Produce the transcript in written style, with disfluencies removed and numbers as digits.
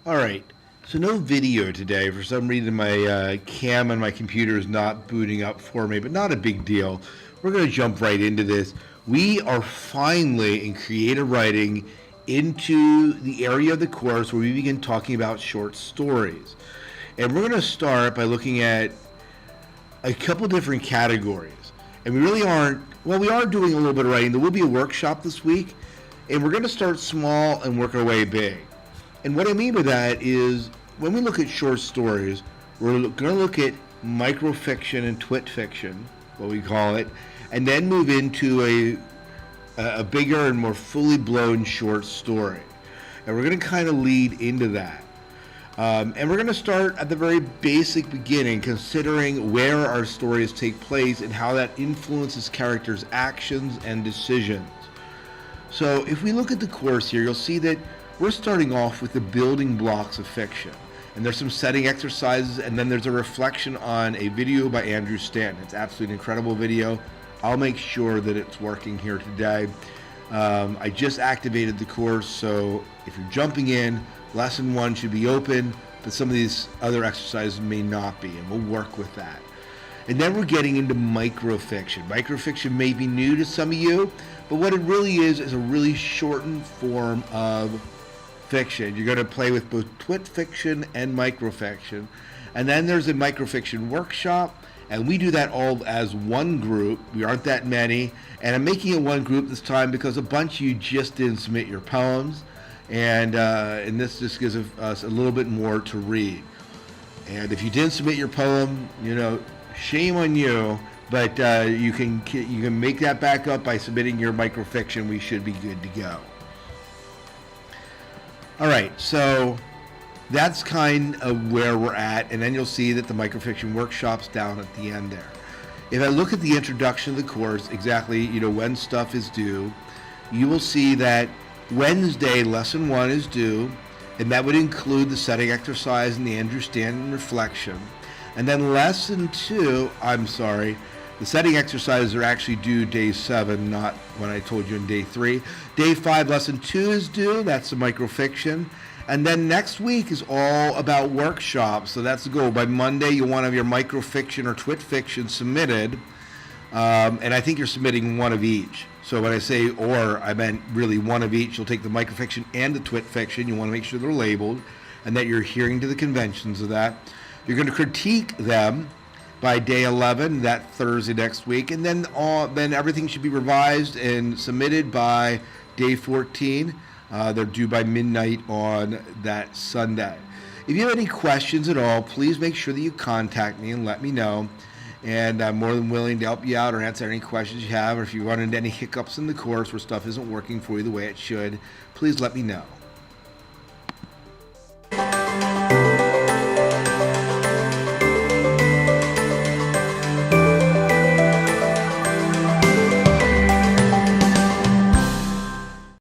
All right, so no video today. For some reason, my cam on my computer is not booting up for me, but not a big deal. We're going to jump right into this. We are finally in creative writing into the area of the course where we begin talking about short stories. And we're going to start by looking at a couple different categories. And we really aren't, well, we are doing a little bit of writing. There will be a workshop this week, and we're going to start small and work our way big. And what I mean by that is when we look at short stories, we're going to look at microfiction and twit fiction, what we call it, and then move into a bigger and more fully blown short story. And we're going to kind of lead into that. And we're going to start at the very basic beginning, considering where our stories take place and how that influences characters' actions and decisions. So if we look at the course here, you'll see that we're starting off with the building blocks of fiction. And there's some setting exercises, and then there's a reflection on a video by Andrew Stanton. It's absolutely an incredible video. I'll make sure that it's working here today. I just activated the course, so if you're jumping in, lesson 1 should be open, but some of these other exercises may not be, and we'll work with that. And then we're getting into microfiction. Microfiction may be new to some of you, but what it really is a really shortened form of fiction. You're going to play with both twit fiction and microfiction. And then there's a microfiction workshop, and we do that all as one group. We aren't that many, and I'm making it one group this time because a bunch of you just didn't submit your poems, and this just gives us a little bit more to read. And if you didn't submit your poem, shame on you, but you can make that back up by submitting your microfiction. We should be good to go. All right, so that's kind of where we're at, and then you'll see that the microfiction workshop's down at the end there. If I look at the introduction of the course, exactly, when stuff is due, you will see that Wednesday, lesson 1 is due, and that would include the setting exercise and the Andrew Stanton reflection. And then lesson 2, the setting exercises are actually due day 7, not when I told you in day 3. Day 5, lesson 2 is due. That's the microfiction. And then next week is all about workshops. So that's the goal. By Monday, you'll want to have your microfiction or twit fiction submitted. And I think you're submitting one of each. So when I say or, I meant really one of each. You'll take the microfiction and the twit fiction. You want to make sure they're labeled and that you're adhering to the conventions of that. You're going to critique them by day 11, that Thursday next week, and then everything should be revised and submitted by day 14. They're due by midnight on that Sunday. If you have any questions at all, please make sure that you contact me and let me know. And I'm more than willing to help you out or answer any questions you have. Or if you run into any hiccups in the course where stuff isn't working for you the way it should, please let me know.